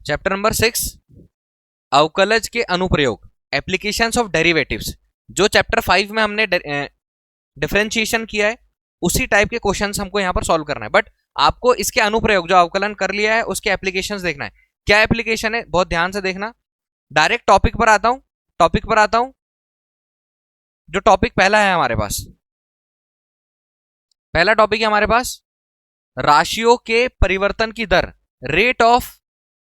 Chapter number 6, अवकलज के अनुप्रयोग, एप्लीकेशंस ऑफ डेरिवेटिव्स। जो चैप्टर 5 में हमने डिफरेंशिएशन किया है उसी टाइप के क्वेश्चंस हमको यहाँ पर सॉल्व करना है, बट आपको इसके अनुप्रयोग, जो अवकलन कर लिया है उसके एप्लीकेशंस देखना है। क्या एप्लीकेशन है, बहुत ध्यान से देखना। डायरेक्ट टॉपिक पर आता हूं। जो टॉपिक पहला है हमारे पास, पहला टॉपिक है हमारे पास राशियों के परिवर्तन की दर,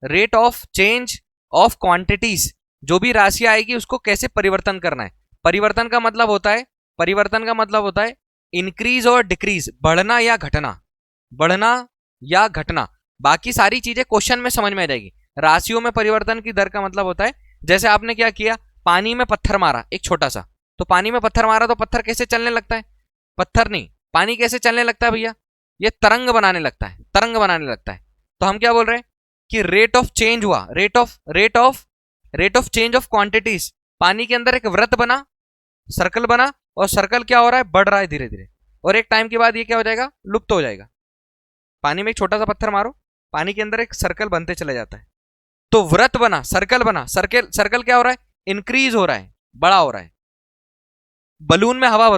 rate of change of quantities. जो भी राशि आएगी उसको कैसे परिवर्तन करना है। परिवर्तन का मतलब होता है इंक्रीज और डिक्रीज, बढ़ना या घटना। बाकी सारी चीजें क्वेश्चन में समझ में आ जाएगी। राशियों में परिवर्तन की दर का मतलब होता है, जैसे आपने क्या किया, पानी में पत्थर मारा एक छोटा सा, तो पानी में पत्थर मारा तो पत्थर कैसे चलने लगता है, पत्थर नहीं, पानी कैसे चलने लगता है भैया, ये तरंग बनाने लगता है। तो हम क्या बोल रहे हैं कि रेट ऑफ चेंज हुआ, rate of change of quantities. पानी के अंदर एक वृत्त बना, सर्कल बना, और सर्कल क्या हो रहा है, बढ़ रहा है धीरे धीरे, और एक टाइम के बाद ये क्या हो जाएगा, लुप्त हो जाएगा। पानी में एक छोटा सा पत्थर मारो, पानी के अंदर एक सर्कल बनते चले जाता है, तो वृत्त बना, सर्कल क्या हो रहा है, इंक्रीज हो रहा है, बड़ा हो रहा है। बलून में हवा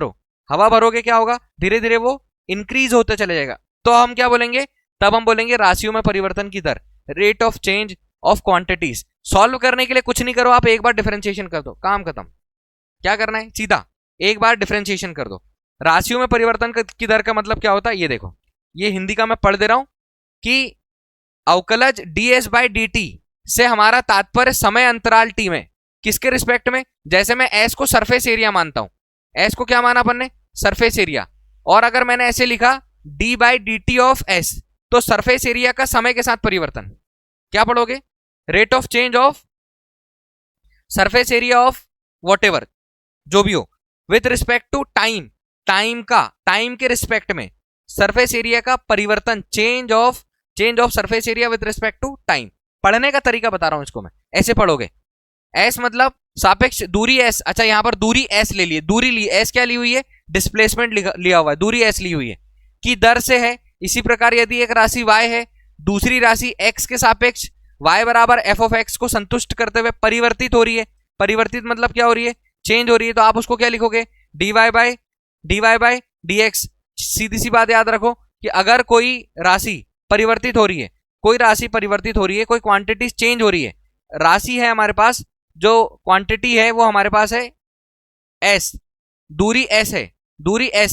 भरोगे क्या होगा, धीरे धीरे वो इंक्रीज होते चले जाएगा। तो हम क्या बोलेंगे, तब हम बोलेंगे राशियों में परिवर्तन की दर, rate of change of quantities. Solve करने के लिए कुछ नहीं करो, आप एक बार डिफरेंशिएशन कर दो, काम खत्म। क्या करना है, सीधा एक बार डिफरेंशिएशन कर दो। राशियों में परिवर्तन की दर का मतलब क्या होता है, ये देखो, ये हिंदी का मैं पढ़ दे रहा हूं कि अवकलज ds/dt से हमारा तात्पर्य समय अंतराल t में, किसके रिस्पेक्ट में, जैसे मैं s को सरफेस एरिया मानता हूं, s को क्या माना अपन ने, सरफेस एरिया, और अगर मैंने ऐसे लिखा d/dt ऑफ s, तो सरफेस एरिया का समय के साथ परिवर्तन। क्या पढ़ोगे, rate of change of surface area of what, जो भी हो, विथ रिस्पेक्ट टू टाइम के रिस्पेक्ट में सरफेस एरिया का परिवर्तन, change of surface area with respect to time. पढ़ने का तरीका बता रहा हूं इसको मैं, ऐसे पढ़ोगे। एस मतलब सापेक्ष दूरी एस, अच्छा यहां पर दूरी एस ले लिए, दूरी ली एस, क्या ली हुई है, डिस्प्लेसमेंट लिया हुआ है, दूरी एस ली हुई है, की दर से है। इसी प्रकार यदि एक राशि y है, दूसरी राशि x के सापेक्ष y बराबर f ऑफ x को संतुष्ट करते हुए परिवर्तित हो रही है। परिवर्तित मतलब क्या हो रही है, चेंज हो रही है, तो आप उसको क्या लिखोगे, dy बाय dx। सीधी सी बात याद रखो कि अगर कोई राशि परिवर्तित हो रही है, कोई क्वांटिटी चेंज हो रही है, राशि है हमारे पास, जो क्वांटिटी है वो हमारे पास है s, दूरी s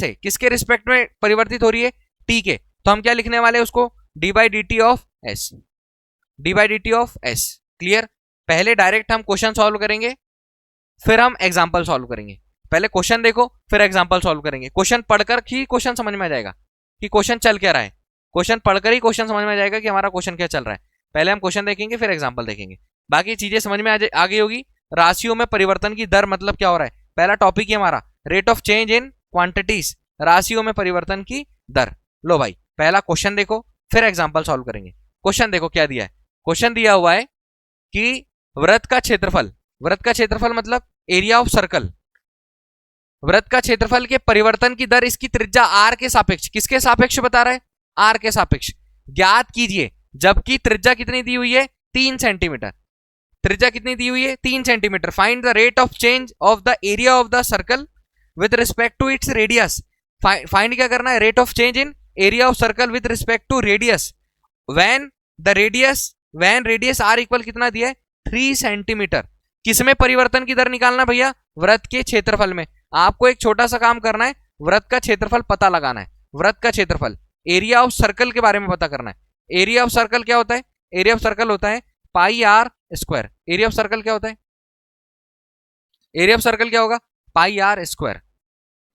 है, किसके रिस्पेक्ट में परिवर्तित हो रही है, t के, तो हम क्या लिखने वाले हैं उसको, d/dt ऑफ s। क्लियर। पहले डायरेक्ट हम क्वेश्चन सॉल्व करेंगे, फिर हम एग्जांपल सॉल्व करेंगे। पहले क्वेश्चन देखो, फिर एग्जांपल सॉल्व करेंगे। क्वेश्चन पढ़कर ही क्वेश्चन समझ में आ जाएगा कि क्वेश्चन चल क्या रहा है, क्वेश्चन पढ़कर ही क्वेश्चन समझ में आ जाएगा कि हमारा क्वेश्चन क्या चल रहा है। पहले हम क्वेश्चन देखेंगे, फिर एग्जांपल देखेंगे, बाकी चीजें समझ में आ गई होगी। राशियों में परिवर्तन की दर मतलब क्या हो रहा है, पहला टॉपिक ही हमारा rate of change in quantities, राशियों में परिवर्तन की दर। लो भाई, पहला क्वेश्चन देखो, फिर एग्जांपल सॉल्व करेंगे। क्वेश्चन देखो क्या दिया है, क्वेश्चन दिया हुआ है कि वृत्त का क्षेत्रफल मतलब एरिया ऑफ सर्कल, वृत्त का क्षेत्रफल के परिवर्तन की दर इसकी त्रिज्या r के सापेक्ष, किसके सापेक्ष बता रहा है, r के सापेक्ष ज्ञात कीजिए। जबकि त्रिज्या कितनी दी हुई है, 3 सेंटीमीटर, त्रिज्या कितनी दी हुई है, 3 centimetre. Find the rate of change of the area of the circle with respect to its radius. Find क्या करना है, rate of change in area of circle with respect to radius when radius r equal कितना दिया है, 3 centimetre. किसमें परिवर्तन की दर निकालना भैया, वृत्त के क्षेत्रफल में। आपको एक छोटा सा काम करना है, वृत्त का क्षेत्रफल पता लगाना है, वृत्त का क्षेत्रफल, एरिया ऑफ सर्कल के बारे में पता करना है। एरिया ऑफ सर्कल क्या होता है, एरिया ऑफ सर्कल होता है pi R square. Area of circle क्या होता है, एरिया ऑफ सर्कल क्या होगा, पाई आर स्क्वायर।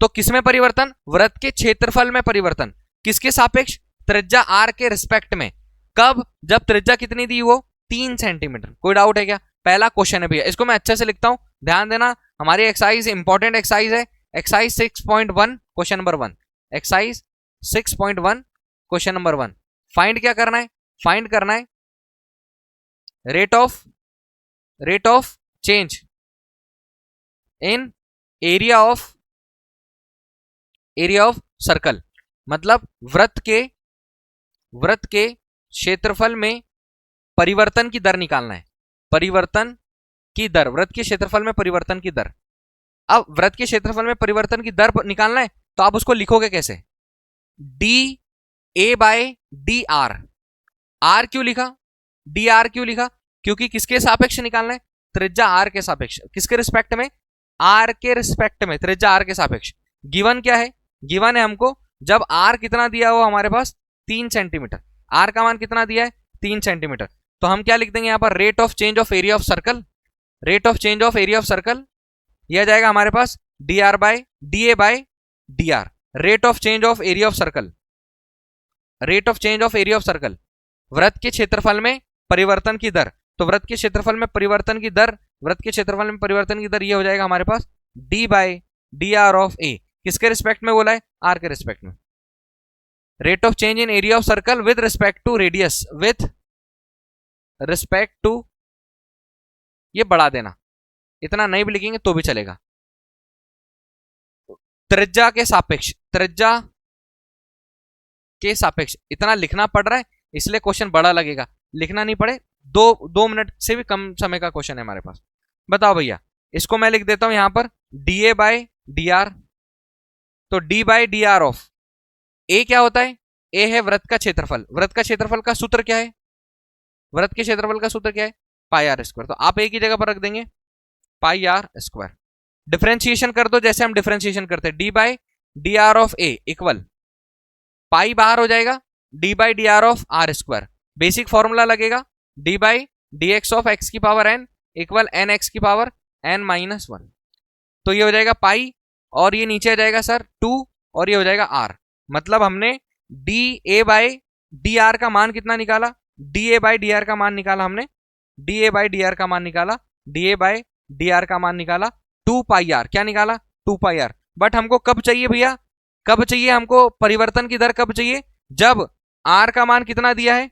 तो किसमें परिवर्तन, वृत्त के क्षेत्रफल में परिवर्तन, किसके सापेक्ष, त्रिज्या आर के रिस्पेक्ट में। कब, जब त्रिज्या कितनी दी हो, 3 सेंटीमीटर। कोई डाउट है क्या, पहला क्वेश्चन है भैया, इसको मैं अच्छे से लिखता हूं, ध्यान देना। हमारी एक्सरसाइज इंपॉर्टेंट एक्सरसाइज है, exercise 6.1 question number 1, exercise 6.1 question number 1। Find क्या करना है, फाइंड करना है rate of change in area of circle, मतलब वृत्त के क्षेत्रफल में परिवर्तन की दर निकालना है, परिवर्तन की दर, वृत्त के क्षेत्रफल में परिवर्तन की दर। अब वृत्त के क्षेत्रफल में परिवर्तन की दर निकालना है तो आप उसको लिखोगे कैसे, D A by D R. R क्यों लिखा, डी आर क्यों लिखा, क्योंकि किसके सापेक्ष निकालना है, त्रिज्या आर के सापेक्ष। किसके रिस्पेक्ट में, आर के रिस्पेक्ट में, त्रिज्या आर के सापेक्ष। गिवन क्या है, गिवन है हमको जब आर कितना दिया हुआ हमारे पास 3 सेंटीमीटर, आर का मान कितना दिया है 3 सेंटीमीटर, तो हम क्या लिख देंगे यहां पर, rate of change of area of circle, rate of change of area of circle, यह जाएगा हमारे पास D R by D A by D R, rate of change of area of circle, rate of change of area of circle, वृत्त के क्षेत्रफल में परिवर्तन की दर। तो वृत्त के क्षेत्रफल में परिवर्तन की दर, वृत्त के क्षेत्रफल में परिवर्तन की दर ये हो जाएगा हमारे पास D by D R of A. किसके रिस्पेक्ट में बोला है, आर के रिस्पेक्ट में। Rate of change in area of circle with respect to radius, with respect to, ये बढ़ा देना, इतना नहीं भी लिखेंगे तो भी चलेगा, त्रिज्या के सापेक्ष, त्रिज्या के सापेक्ष। इतना लिखना पड़ रहा है इसलिए क्वेश्चन बड़ा लगेगा, लिखना नहीं पड़े, दो मिनट से भी कम समय का क्वेश्चन है हमारे पास। बताओ भैया, इसको मैं लिख देता हूं यहां पर D A by D R. तो D by D R of A क्या होता है, ए है वृत्त का क्षेत्रफल, वृत्त का क्षेत्रफल का सूत्र क्या है, वृत्त के क्षेत्रफल का सूत्र क्या है, पाई आर स्क्वायर। तो आप ए की जगह पर रख देंगे पाई आर स्क्वायर। डिफरेंशिएशन कर दो जैसे हम डिफरेंशिएशन करते हैं, D by D R of A equal pi बाहर हो जाएगा D by D R of R square. Basic formula लगेगा D by D X of X की power N equal N X की पावर एन माइनस 1। तो ये हो जाएगा पाई और ये नीचे आ जाएगा सर 2 और ये हो जाएगा आर। मतलब हमने D A by D are का मान कितना निकाला, D A by D are का मान निकाला हमने, D A by D are का मान निकाला, D A by D are का मान निकाला 2 पाई आर। क्या निकाला, 2 पाई आर। बट हमको कब चाहिए भैया, कब चाहिए हमको परिवर्तन की दर, कब चाहिए, जब आर का मान कितना दिया है,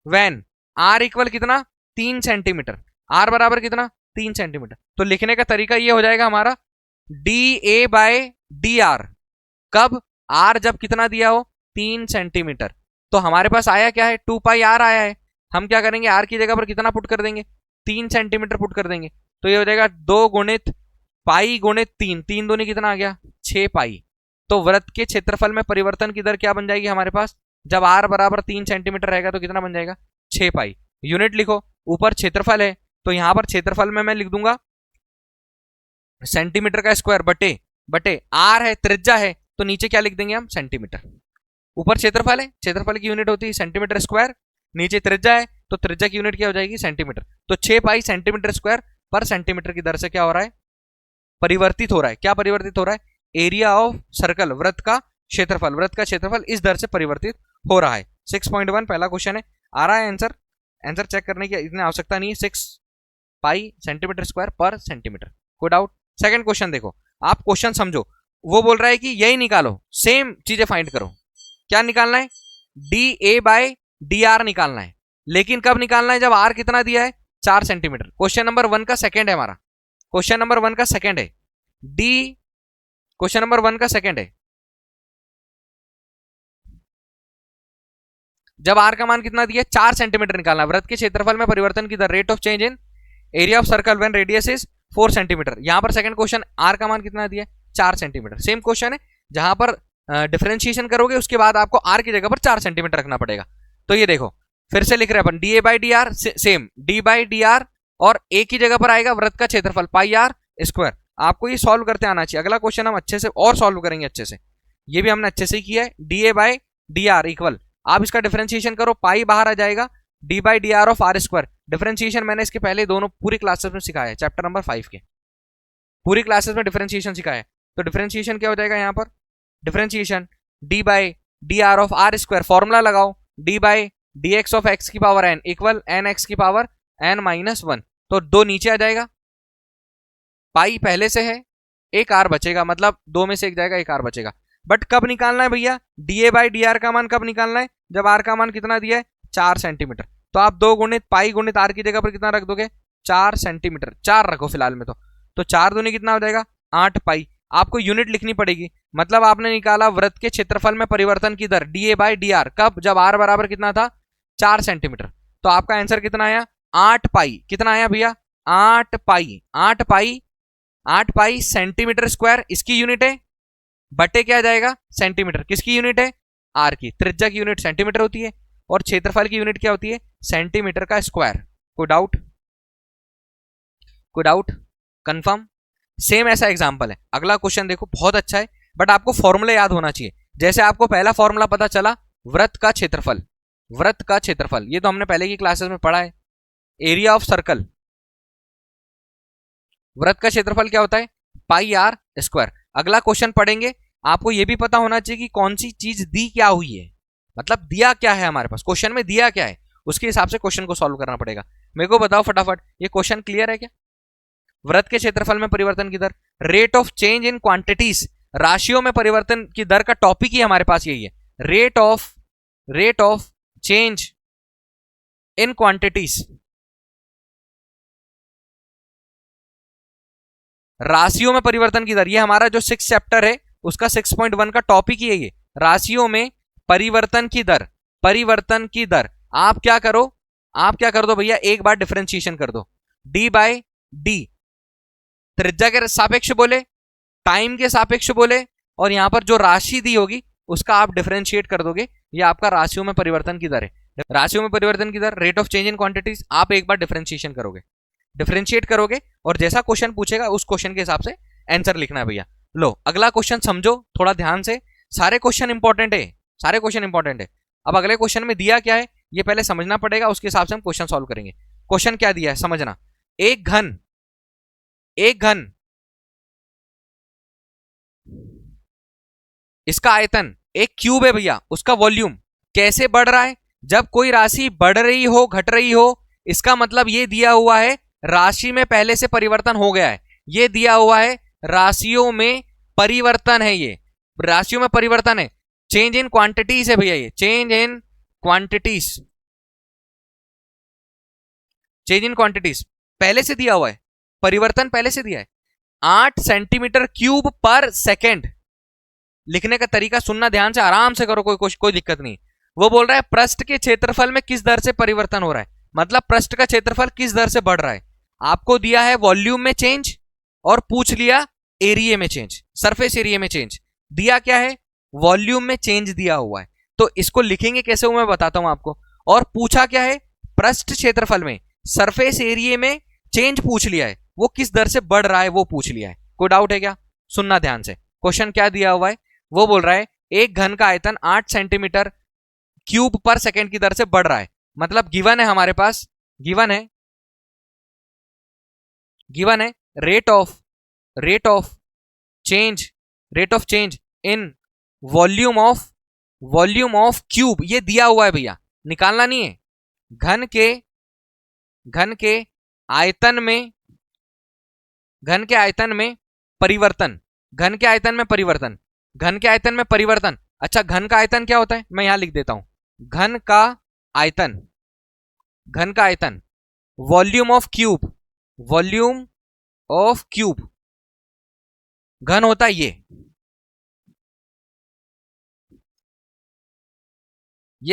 वैन आर इक्वल कितना 3 सेंटीमीटर, आर बराबर कितना 3 सेंटीमीटर। तो लिखने का तरीका ये हो जाएगा हमारा D A by D R, कब, आर जब कितना दिया हो 3 सेंटीमीटर। तो हमारे पास आया क्या है 2 पाई आर आया है। हम क्या करेंगे, आर की जगह पर कितना पुट कर देंगे 3 सेंटीमीटर पुट कर देंगे। तो ये हो जाएगा 2 गुणित पाई गुणित 3, 3 दूनी कितना आ गया 6 पाई। तो वृत्त के क्षेत्रफल में परिवर्तन की दर क्या बन जाएगी हमारे पास, जब आर बराबर 3 सेंटीमीटर रहेगा तो कितना बन जाएगा 6 पाई। यूनिट लिखो, ऊपर क्षेत्रफल है तो यहां पर क्षेत्रफल में मैं लिख दूंगा सेंटीमीटर का स्क्वायर बटे बटे आर है, त्रिज्या है तो नीचे क्या लिख देंगे हम सेंटीमीटर। ऊपर क्षेत्रफल है, क्षेत्रफल की यूनिट होती है सेंटीमीटर स्क्वायर, नीचे त्रिज्या है तो त्रिज्या की यूनिट क्या हो जाएगी सेंटीमीटर। तो 6 पाई सेंटीमीटर स्क्वायर पर सेंटीमीटर की दर से क्या हो रहा है, परिवर्तित हो रहा है। क्या परिवर्तित हो रहा है, एरिया ऑफ सर्कल, वृत्त का क्षेत्रफल, वृत्त का क्षेत्रफल इस दर से परिवर्तित हो रहा है। 6.1 पहला क्वेश्चन है, आ रहा है आंसर, आंसर चेक करने की इतनी आवश्यकता नहीं है, 6 पाई सेंटीमीटर स्क्वायर पर सेंटीमीटर। कोई डाउट। सेकंड क्वेश्चन देखो, आप क्वेश्चन समझो, वो बोल रहा है कि यही निकालो, सेम चीजें फाइंड करो। क्या निकालना है, D A by D R निकालना है, लेकिन कब निकालना है, जब आर कितना दिया है 4 सेंटीमीटर। क्वेश्चन नंबर 1 का सेकंड है हमारा, क्वेश्चन नंबर 1 का सेकंड है, डी क्वेश्चन नंबर 1 का सेकंड है, जब आर का मान कितना दिया 4 सेंटीमीटर निकालना है। वृत्त के क्षेत्रफल में परिवर्तन की दर, rate of change in area of circle when radius is 4 centimetre. यहां पर सेकंड क्वेश्चन आर का मान कितना दिया 4 सेंटीमीटर। सेम क्वेश्चन है, जहां पर डिफरेंशिएशन करोगे उसके बाद आपको आर की जगह पर 4 सेंटीमीटर रखना पड़ेगा। तो ये देखो फिर से लिख रहे हैं अपन, D A by D R same, D by D R और ए की जगह पर आएगा वृत्त का क्षेत्रफल पाई आर स्क्वायर। आपको ये सॉल्व करते आना चाहिए। अगला क्वेश्चन हम अच्छे से और सॉल्व करेंगे अच्छे से, ये भी हमने अच्छे से किया है। D A by D R equal, आप इसका डिफरेंशिएशन करो, पाई बाहर आ जाएगा D by D R of R square. Differentiation मैंने इसके पहले दोनों पूरी क्लासेस में सिखाया है, चैप्टर नंबर 5 के पूरी क्लासेस में डिफरेंशिएशन सिखाया है। तो डिफरेंशिएशन क्या हो जाएगा यहाँ पर, differentiation D by D R of R square, formula लगाओ D by D X of X की power N equal N X की पावर एन माइनस 1। तो 2 नीचे आ जाएगा, पाई पहले से है, एक आर बचेगा, मतलब 2 में से एक जाएगा, एक आर बचेगा। बट कब निकालना है भैया, D A by D are का मान कब निकालना है, जब आर का मान कितना दिया है 4 सेंटीमीटर। तो आप 2 गुणित पाई गुणित आर की जगह पर कितना रख दोगे 4 सेंटीमीटर, 4 रखो फिलहाल में। तो 4 दूनी कितना हो जाएगा 8 पाई। आपको यूनिट लिखनी पड़ेगी, मतलब आपने निकाला वृत्त के क्षेत्रफल में परिवर्तन की दर D A by D R, कब, जब आर बराबर कितना था 4 सेंटीमीटर। तो आपका आंसर कितना आया? 8 पाई। कितना आया भैया? 8 पाई। 8 पाई, 8 पाई सेंटीमीटर स्क्वायर इसकी यूनिट है, बटे क्या आ जाएगा? सेंटीमीटर। किसकी यूनिट है? आर की। त्रिज्या की यूनिट सेंटीमीटर होती है और क्षेत्रफल की यूनिट क्या होती है? सेंटीमीटर का स्क्वायर। कोई डाउट? कोई डाउट? कंफर्म? सेम ऐसा एग्जांपल है। अगला क्वेश्चन देखो, बहुत अच्छा है, बट आपको फॉर्मूला याद होना चाहिए। जैसे आपको पहला फॉर्मूला पता चला, वृत्त का क्षेत्रफल। वृत्त का क्षेत्रफल ये तो हमने पहले की क्लासेस में पढ़ा है। एरिया ऑफ सर्कल, वृत्त का क्षेत्रफल क्या होता है? Pi R square. अगला क्वेश्चन पढ़ेंगे, आपको यह भी पता होना चाहिए कि कौन सी चीज दी क्या हुई है, मतलब दिया क्या है हमारे पास, क्वेश्चन में दिया क्या है, उसके हिसाब से क्वेश्चन को सॉल्व करना पड़ेगा। मेरे को बताओ फटाफट, ये क्वेश्चन क्लियर है क्या? वृत्त के क्षेत्रफल में परिवर्तन की दर, rate of change in quantities, राशियों में परिवर्तन की दर का टॉपिक ही हमारे पास यही है। Rate of change in quantities, राशियों में परिवर्तन की दर, ये हमारा जो 6 चैप्टर है उसका 6.1 का टॉपिक ही है ये, राशियों में परिवर्तन की दर। परिवर्तन की दर आप क्या करो, आप क्या कर दो भैया, एक बार डिफरेंशिएशन कर दो। डी बाय डी, त्रिज्या के सापेक्ष बोले, टाइम के सापेक्ष बोले, और यहां पर जो राशि दी होगी उसका आप डिफरेंशिएट कर दोगे, ये आपका राशियों में परिवर्तन की दर है। राशियों में परिवर्तन की दर, rate of change in quantities, आप एक बार डिफरेंशिएशन करोगे, डिफरेंशिएट करोगे, और जैसा क्वेश्चन पूछेगा उस क्वेश्चन के हिसाब से आंसर लिखना है भैया। लो अगला क्वेश्चन समझो थोड़ा ध्यान से, सारे क्वेश्चन इंपॉर्टेंट है, सारे क्वेश्चन इंपॉर्टेंट है। अब अगले क्वेश्चन में दिया क्या है ये पहले समझना पड़ेगा, उसके हिसाब से हम क्वेश्चन सॉल्व करेंगे। क्वेश्चन क्या दिया है समझना, एक घन इसका आयतन, एक क्यूब है भैया, उसका वॉल्यूम कैसे बढ़ रहा है? जब कोई राशि बढ़ रही हो, घट रही हो, इसका मतलब ये दिया हुआ है राशि में पहले से परिवर्तन हो गया है, ये दिया हुआ है राशियों में परिवर्तन है, ये राशियों में परिवर्तन है, चेंज इन क्वांटिटीज है भैया, ये change in quantities, change in quantities पहले से दिया हुआ है, परिवर्तन पहले से दिया है। 8 सेंटीमीटर क्यूब पर सेकेंड। लिखने का तरीका सुनना ध्यान से, आराम से करो, कोई दिक्कत नहीं। वो बोल रहा है पृष्ठ के क्षेत्रफल में किस दर से परिवर्तन हो रहा है, मतलब पृष्ठ का क्षेत्रफल किस दर से बढ़ रहा है। आपको दिया है वॉल्यूम में चेंज और पूछ लिया एरिया में चेंज, सरफेस एरिया में चेंज। दिया क्या है? वॉल्यूम में चेंज दिया हुआ है, तो इसको लिखेंगे कैसे मैं बताता हूं आपको। और पूछा क्या है? पृष्ठ क्षेत्रफल में, सरफेस एरिया में चेंज पूछ लिया है, वो किस दर से बढ़ रहा है वो पूछ लिया है। कोई डाउट है क्या? सुनना ध्यान से, क्वेश्चन क्या दिया हुआ है, वो बोल रहा है एक घन का आयतन 8 सेंटीमीटर क्यूब पर सेकेंड की दर से बढ़ रहा है, मतलब गिवन है हमारे पास, गिवन है rate of change in volume of cube, ये दिया हुआ है भैया, निकालना नहीं है। घन के आयतन में परिवर्तन, घन के आयतन में परिवर्तन। अच्छा घन का आयतन क्या होता है, मैं यहां लिख देता हूं, घन का आयतन वॉल्यूम ऑफ क्यूब, घन होता है ये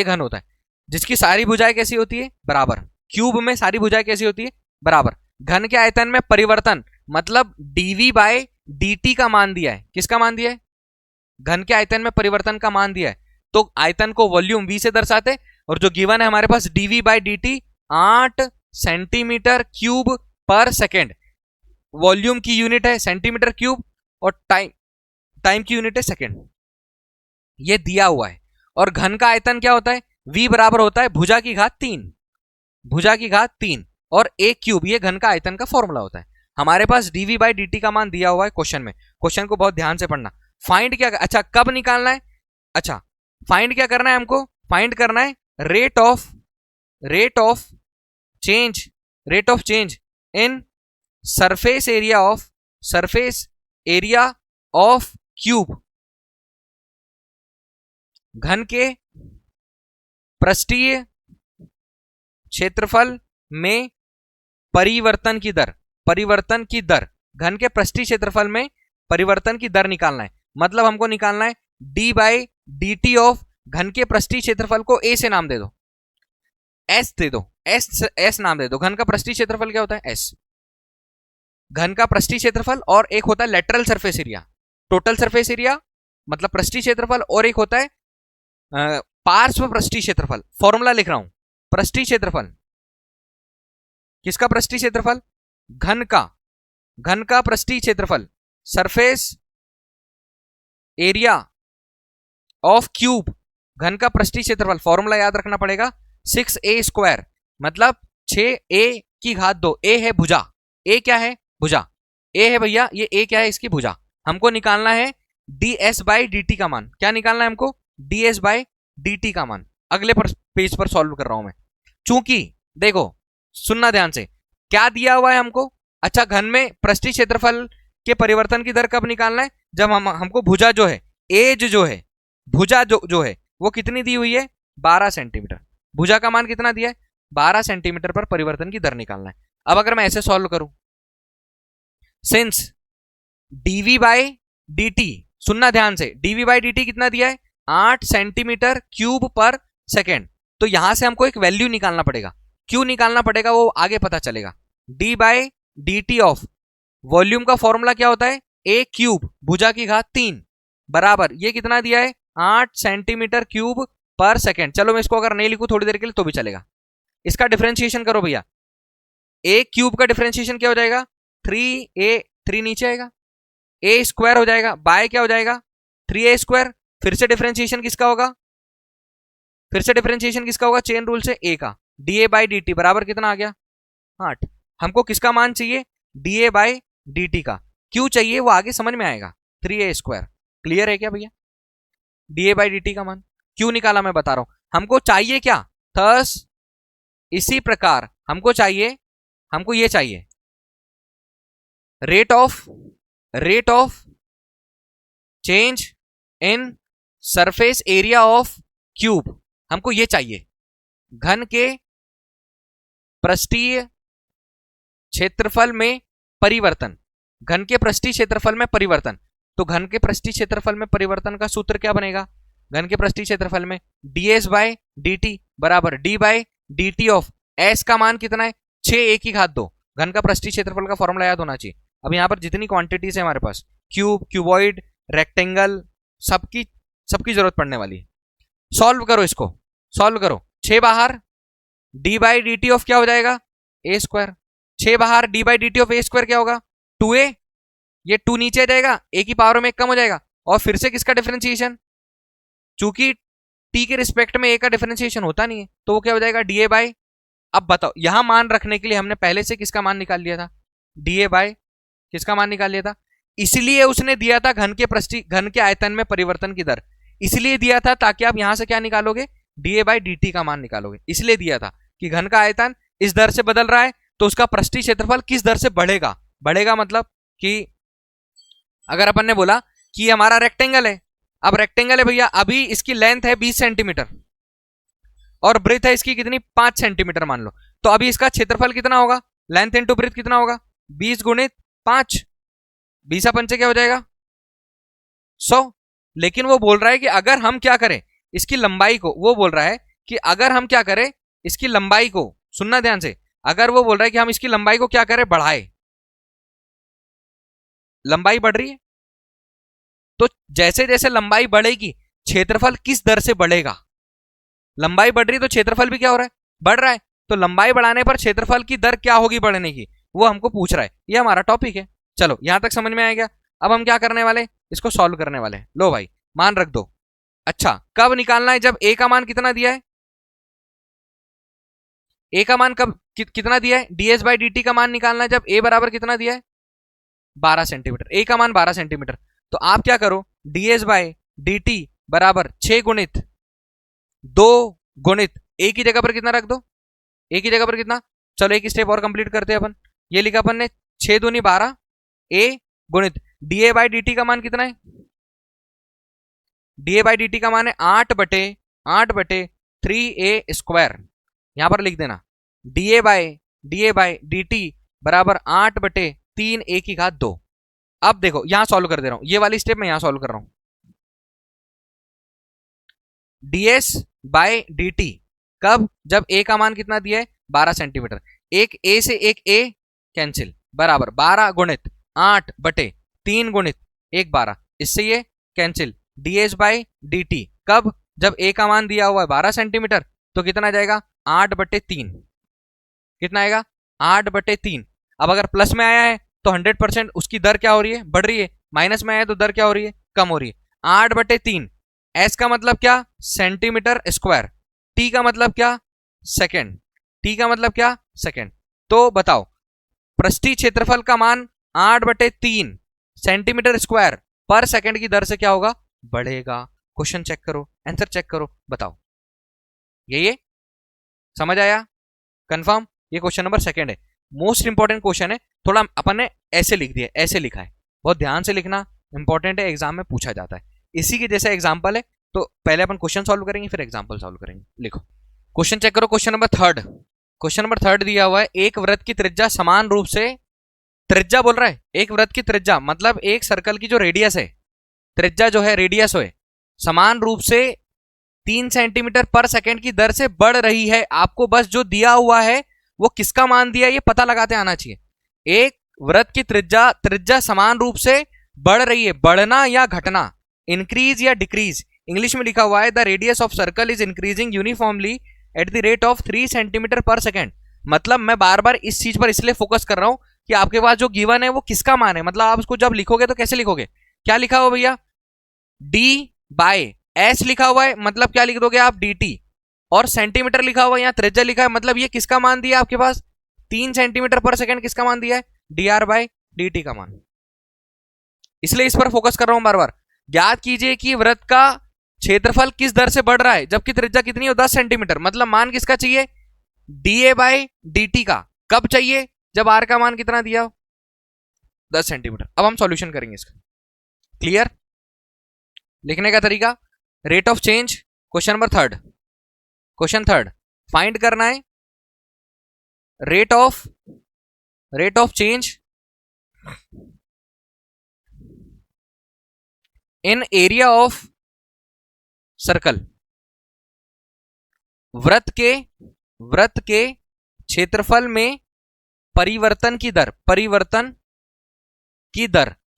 घन होता है, जिसकी सारी भुजाएं कैसी होती है? बराबर। क्यूब में सारी भुजाएं कैसी होती है? बराबर। घन के आयतन में परिवर्तन, मतलब dv बाय dt का मान दिया है, किसका मान दिया है? घन के आयतन में परिवर्तन का मान दिया है, तो आयतन को वॉल्यूम v से दर्शाते, और जो गिवन है हमारे पास dv by dt 8 centimetre cube per second, volume की यूनिट है सेंटीमीटर क्यूब और टाइम की यूनिट है सेकेंड, ये दिया हुआ है। और घन का आयतन क्या होता है? v बराबर होता है भुजा की घात 3 और एक क्यूब, ये घन का आयतन का फॉर्मूला होता है। हमारे पास dv बाई dt का मान दिया हुआ है क्वेश्चन में, क्वेश्चन को बहुत ध्यान से पढ़ना। फाइंड क्या, अच्छा कब निकालना है, अच्छा फाइंड क्या करना है हमको, फाइंड करना है rate of change in surface area of cube, घन के पृष्ठीय क्षेत्रफल में परिवर्तन की दर, घन के पृष्ठीय क्षेत्रफल में परिवर्तन की दर निकालना है। मतलब हमको निकालना है d बाई dt ऑफ, घन के पृष्ठीय क्षेत्रफल को a से नाम दे दो, s दे दो, एस एस नाम दे दो। घन का पृष्ठीय क्षेत्रफल क्या होता है? एस। घन का पृष्ठीय क्षेत्रफल, और एक होता है lateral surface area. Total surface area मतलब पृष्ठीय क्षेत्रफल, और एक होता है पार्श्व पृष्ठीय क्षेत्रफल। फॉर्मूला लिख रहा हूं, पृष्ठीय क्षेत्रफल किसका? पृष्ठीय क्षेत्रफल घन का। घन का पृष्ठीय क्षेत्रफल सरफेस एरिया ऑफ क्यूब। घन का पृष्ठीय क्षेत्रफल फॉर्मूला याद रखना पड़ेगा, 6a², मतलब 6a की घात 2। ए है भुजा, ए क्या है? भुजा। ए है भैया, ये ए क्या है? इसकी भुजा। हमको निकालना है ds/dt का मान। क्या निकालना है हमको? ds/dt का मान। अगले पेज पर सॉल्व कर रहा हूं मैं। चूंकि देखो, सुनना ध्यान से, क्या दिया हुआ है हमको? अच्छा, घन में पृष्ठीय क्षेत्रफल के परिवर्तन की दर कब निकालना है? जब हमको भुजा जो है, एज जो है, भुजा जो है वो कितनी दी हुई है? 12 सेंटीमीटर। भुजा का मान कितना दिया है? 12 सेंटीमीटर पर परिवर्तन की दर निकालना है। अब अगर मैं ऐसे सॉल्व करूं, सिंस dv/dt, सुनना ध्यान से, dv/dt कितना दिया है? 8 सेंटीमीटर क्यूब पर सेकेंड। तो यहां से हमको एक वैल्यू निकालना पड़ेगा। क्यों निकालना पड़ेगा वो आगे पता चलेगा। d/dt ऑफ वॉल्यूम का फॉर्मूला क्या होता है? a क्यूब भुजा की घात 3 बराबर, ये कितना दिया है? 8 सेंटीमीटर क्यूब पर सेकेंड। चलो मैं इसको अगर नहीं लिखूं थोड़ी देर के लिए तो भी चलेगा। इसका डिफरेंशिएशन करो भैया। a क्यूब का डिफरेंशिएशन क्या हो जाएगा? 3a, 3 नीचे आएगा, a² हो जाएगा, बाय क्या हो जाएगा? 3a²। फिर से डिफरेंशिएशन किसका होगा? फिर से डिफरेंशिएशन किसका होगा? चेन रूल से a का। da/dt बराबर कितना आ गया? 8। हमको किसका मान चाहिए? da/dt का। क्यों चाहिए वो आगे समझ में आएगा। 3a²। क्लियर है क्या भैया? da/dt का मान क्यों निकाला मैं बता रहा हूं। हमको चाहिए क्या? थस इसी प्रकार हमको ये चाहिए rate of change in surface area of cube. हमको ये चाहिए घन के पृष्ठीय क्षेत्रफल में परिवर्तन। घन के पृष्ठीय क्षेत्रफल में परिवर्तन। तो घन के पृष्ठीय क्षेत्रफल में परिवर्तन का सूत्र क्या बनेगा? घन के पृष्ठीय क्षेत्रफल में ds/dt बराबर d/dt ऑफ s का मान कितना है? 6a की घात 2। घन का पृष्ठीय क्षेत्रफल का फॉर्मूला याद होना चाहिए। अब यहां पर जितनी क्वांटिटीज है हमारे पास, क्यूब, क्यूबॉइड, रेक्टेंगल, सबकी जरूरत पड़ने वाली है। सॉल्व करो, इसको सॉल्व करो। 6 बाहर d/dt ऑफ क्या हो जाएगा? a²। 6 बाहर d/dt ऑफ a² क्या होगा? 2a। ये 2 नीचे आ जाएगा, a की पावर में 1 कम हो जाएगा, और फिर से किसका डिफरेंशिएशन? चूंकि t के रिस्पेक्ट में a का डिफरेंशिएशन होता नहीं है, तो वो क्या हो जाएगा? da/। अब बताओ, यहां मान रखने के लिए हमने पहले से किसका मान निकाल लिया था? da/ किसका मान निकाल लिया था? इसलिए उसने दिया था घन के आयतन में परिवर्तन की दर। इसलिए दिया था ताकि आप यहां से क्या निकालोगे? da/dt का मान निकालोगे। इसलिए दिया था कि घन का आयतन इस दर से बदल रहा है, तो उसका पृष्ठीय क्षेत्रफल किस दर से बढ़ेगा। बढ़ेगा मतलब कि अगर अपन ने बोला कि हमारा रेक्टेंगल है, अब रेक्टेंगल है भैया, अभी इसकी लेंथ है 20 सेंटीमीटर और ब्रेथ है इसकी कितनी? 5 सेंटीमीटर मान लो। तो अभी इसका क्षेत्रफल कितना होगा? लेंथ इंटू ब्रेथ कितना होगा? 20 गुणित 5, 20 पंचे क्या हो जाएगा? 100। लेकिन वो बोल रहा है कि अगर हम क्या करें इसकी लंबाई को, वो बोल रहा है कि अगर हम क्या करें इसकी लंबाई को, सुनना ध्यान से, अगर वो बोल रहा है कि हम इसकी लंबाई को क्या करें? बढ़ाए। लंबाई बढ़ रही है, तो जैसे जैसे लंबाई बढ़ेगी क्षेत्रफल किस दर से बढ़ेगा? लंबाई बढ़ रही है तो क्षेत्रफल भी क्या हो रहा है? बढ़ रहा है। तो लंबाई बढ़ाने पर क्षेत्रफल की दर क्या होगी बढ़ने की, वो हमको पूछ रहा है। ये हमारा टॉपिक है। चलो यहां तक समझ में आ गया। अब हम क्या करने वाले? इसको सॉल्व करने वाले। लो भाई, मान रख दो। अच्छा, कब निकालना है? जब a का मान कितना दिया है? a का मान कब कितना दिया है? ds/dt का मान निकालना है जब a बराबर कितना दिया है? 12 सेंटीमीटर। a का मान 12 सेंटीमीटर। तो आप क्या करो? ds/dt बराबर 6 गुणित 2 गुणित a की जगह पर कितना रख दो? a की जगह पर कितना? चलो एक स्टेप और कंप्लीट करते हैं अपन। ये लिखा अपन ने 6 दूनी 12 a गुणित da/dt का मान कितना है? da/dt का मान है 8/3a²। यहां पर लिख देना da/dt बराबर 8/3a की घात 2। अब देखो यहां सॉल्व कर दे रहा हूं, ये वाली स्टेप में यहां सॉल्व कर रहा हूं। ds/dt कब? जब a का मान कितना दिया है? 12 सेंटीमीटर। एक ए से एक ए कैंसिल, बराबर 12 गुणित 8/3 गुणित 1 12, इससे ये कैंसिल, dh/dt। कब? जब ए का मान दिया हुआ है 12 सेंटीमीटर, तो कितना जाएगा 8/3। कितना आएगा 8/3। अब अगर प्लस में आया है तो 100% उसकी दर क्या हो रही है, बढ़ रही है। माइनस में आया तो दर क्या हो रही है, कम हो रही है। 8/3। एस का मतलब क्या, सेंटीमीटर स्क्वायर। टी का मतलब क्या, सेकेंड। टी का मतलब क्या, सेकेंड। तो बताओ पृष्ठीय क्षेत्रफल का मान 8/3 सेंटीमीटर स्क्वायर पर सेकंड की दर से क्या होगा, बढ़ेगा। क्वेश्चन चेक करो, आंसर चेक करो, बताओ। ये समझ आया, कंफर्म। ये क्वेश्चन नंबर सेकंड है, मोस्ट इंपॉर्टेंट क्वेश्चन है। थोड़ा अपन ने ऐसे लिख दिया, ऐसे लिखा है, बहुत ध्यान से लिखना, इंपॉर्टेंट है, एग्जाम में पूछा जाता है। इसी के जैसा एग्जाम्पल है, तो पहले अपन क्वेश्चन सॉल्व करेंगे फिर एग्जाम्पल सॉल्व करेंगे। लिखो क्वेश्चन चेक करो, question number third. Question number third दिया हुआ है, एक वृत्त की त्रिज्या समान रूप से, त्रिज्या बोल रहा है, एक वृत्त की त्रिज्या मतलब एक सर्कल की जो रेडियस है, त्रिज्या जो है रेडियस है, समान रूप से 3 सेंटीमीटर पर सेकंड की दर से बढ़ रही है। आपको बस जो दिया हुआ है वो किसका मान दिया है ये पता लगाते आना चाहिए। एक वृत्त की त्रिज्या समान रूप से बढ़ रही है, बढ़ना या घटना, इंक्रीज या डिक्रीज। इंग्लिश में लिखा हुआ है the radius of circle is increasing uniformly at the rate of 3 centimetre पर सेकंड। मतलब मैं बार बार इस चीज पर इसलिए फोकस कर रहा हूं कि आपके पास जो गिवन है वो किसका मान है। मतलब आप उसको जब लिखोगे तो कैसे लिखोगे, क्या लिखा हुआ भैया, d/s लिखा हुआ है, मतलब क्या लिख दोगे आप, dt। और सेंटीमीटर लिखा हुआ है, यहाँ त्रिज्या लिखा है, मतलब ये किसका मान दिया आपके पास, 3 सेंटीमीटर पर सेकंड किसका मान दिया है, dr/dt का मान। इसलिए इस पर फोकस कर रहा हूं बार बार। ज्ञात कीजिए कि वृत्त का क्षेत्रफल किस दर से बढ़ रहा है जबकि त्रिज्या कितनी हो, 10 सेंटीमीटर। मतलब मान किसका चाहिए, dA/dt का। कब चाहिए, जब r का मान कितना दिया हो, 10 सेंटीमीटर। अब हम सॉल्यूशन करेंगे इसका, क्लियर। लिखने का तरीका, rate of change, question number third, question third find करना है rate of change in area of circle. वृत्त के क्षेत्रफल में परिवर्तन की दर,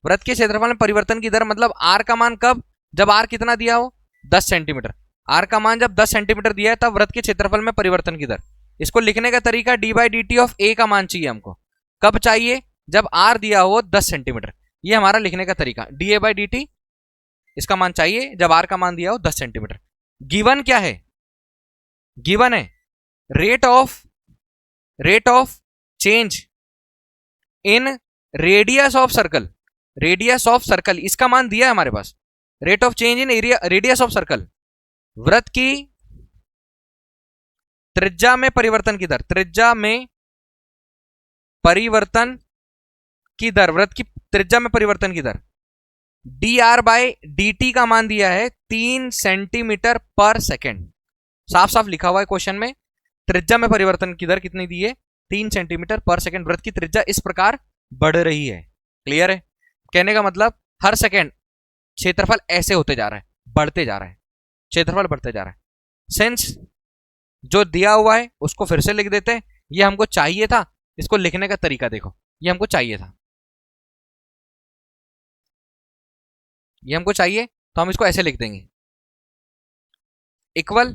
वृत्त के क्षेत्रफल में परिवर्तन की दर मतलब आर का मान कब, जब आर कितना दिया हो, 10 सेंटीमीटर। आर का मान जब 10 सेंटीमीटर दिया है तब वृत्त के क्षेत्रफल में परिवर्तन की दर। इसको लिखने का तरीका, d/dt ऑफ ए का मान चाहिए हमको। कब चाहिए, जब आर दिया हो 10 सेंटीमीटर। ये हमारा लिखने का तरीका, dA/dt इसका मान चाहिए जब आर का मान दिया हो 10 सेंटीमीटर। गिवन क्या है, गिवन है rate of change in radius of circle, इसका मान दिया है हमारे पास। Rate of change in area radius of circle, वृत्त की त्रिज्या में परिवर्तन की दर, वृत्त की त्रिज्या में परिवर्तन की दर, dr/dt का मान दिया है 3 सेंटीमीटर पर सेकेंड। साफ साफ लिखा हुआ है क्वेश्चन में, त्रिज्या में परिवर्तन की दर कितनी दी है, 3 सेंटीमीटर पर सेकेंड। वृत्त की त्रिज्या इस प्रकार बढ़ रही है, क्लियर है। कहने का मतलब हर सेकेंड क्षेत्रफल ऐसे होते जा रहा है, बढ़ते जा रहा है, क्षेत्रफल बढ़ते जा रहा है। सेंस जो दिया हुआ है उसको फिर से लिख देते हैं, ये हमको चाहिए था। इसको लिखने का तरीका देखो, ये हमको चाहिए था, ये हमको चाहिए तो हम इसको ऐसे लिख देंगे, इक्वल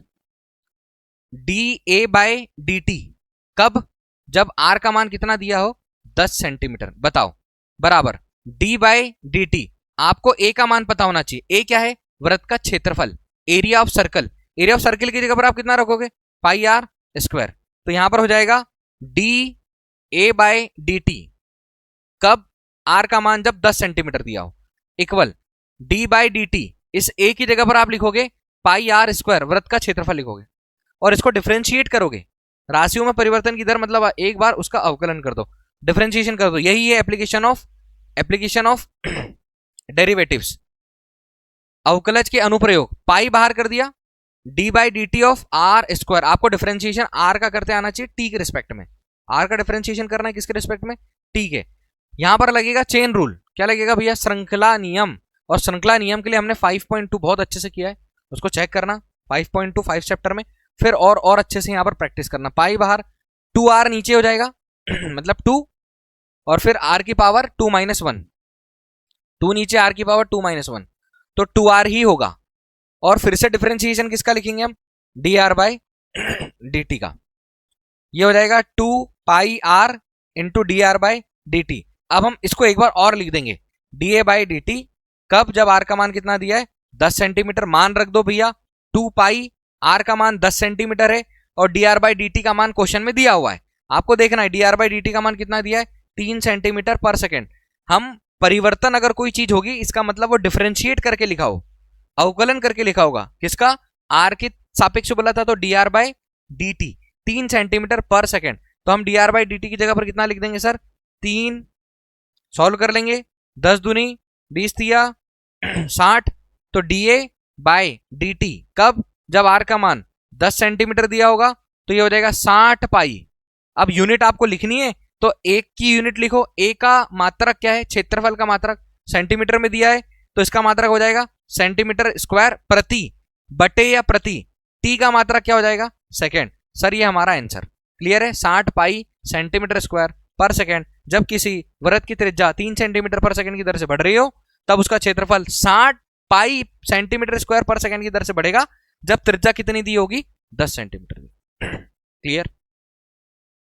dA/dt। कब, जब r का मान कितना दिया हो, 10 सेंटीमीटर। बताओ, बराबर d/dt। आपको a का मान पता होना चाहिए। a क्या है, वृत्त का क्षेत्रफल, area of circle. Area of circle की जगह पर आप कितना रखोगे, πr²। तो यहां पर हो जाएगा dA/dt कब, r का मान जब 10 सेंटीमीटर दिया हो, इक्वल d/dt। इस a की जगह पर आप लिखोगे πr², वृत्त का क्षेत्रफल लिखोगे और इसको डिफरेंशिएट करोगे। राशियों में परिवर्तन की दर मतलब एक बार उसका अवकलन कर दो, डिफरेंशिएशन कर दो। यही है एप्लीकेशन ऑफ डेरिवेटिव्स, अवकलज के अनुप्रयोग। पाई बाहर कर दिया, d/dt ऑफ r²। आपको डिफरेंशिएशन r का करते आना चाहिए t के रिस्पेक्ट में। r का डिफरेंशिएशन करना है किसके रिस्पेक्ट में, t के। यहां पर लगेगा चेन रूल, क्या लगेगा भैया, श्रृंखला नियम। और श्रृंखला नियम के लिए हमने 5.2 बहुत अच्छे से किया है, उसको चेक करना 5.2 5 चैप्टर में, फिर और अच्छे से यहां पर प्रैक्टिस करना। पाई बाहर, 2r नीचे हो जाएगा मतलब 2, और फिर r की पावर 2 - 1, 2 नीचे r की पावर 2 - 1, तो 2r ही होगा। और फिर से डिफरेंशिएशन किसका लिखेंगे हम, dr बाई dt का। ये हो जाएगा 2 पाई r into D R by D T. अब हम इसको एक बार और लिख देंगे, dA बाई डी टी, कब, जब r का मान कितना दिया है 10 सेंटीमीटर, मान रख दो भैया 2 पाई, r का मान 10 सेंटीमीटर है और dr बाई डी टी का मान क्वेश्चन में दिया हुआ है, आपको देखना है dr बाई डी टी का मान कितना दिया है 3 सेंटीमीटर पर सेकेंड। हम परिवर्तन अगर कोई चीज होगी इसका मतलब वो डिफरेंशिएट करके लिखा हो, अवकलन करके लिखा होगा, किसका, r के सापेक्ष बोला था तो dr by D T 3 centimetre पर सेकेंड, तो हम dr बाई डी टी की जगह पर कितना लिख देंगे सर 3, सॉल्व कर लेंगे 10 दूनी 20 दिया 60, तो dA बाई डी टी कब, जब r का मान 10 सेंटीमीटर दिया होगा तो ये हो जाएगा 60 पाई। अब यूनिट आपको लिखनी है तो एक की यूनिट लिखो, ए का मात्रक क्या है, क्षेत्रफल का मात्रक सेंटीमीटर में दिया है तो इसका मात्रक हो जाएगा सेंटीमीटर स्क्वायर प्रति बटे या प्रति, टी का मात्रक क्या हो जाएगा सेकेंड। सर ये हमारा आंसर क्लियर है, 60 पाई सेंटीमीटर स्क्वायर पर सेकेंड। जब किसी वृत्त की त्रिज्या 3 सेंटीमीटर पर सेकेंड की दर से बढ़ रही हो तब उसका क्षेत्रफल 60 पाई सेंटीमीटर स्क्वायर पर सेकेंड की दर से बढ़ेगा, जब त्रिज्या कितनी दी होगी 10 सेंटीमीटर। क्लियर।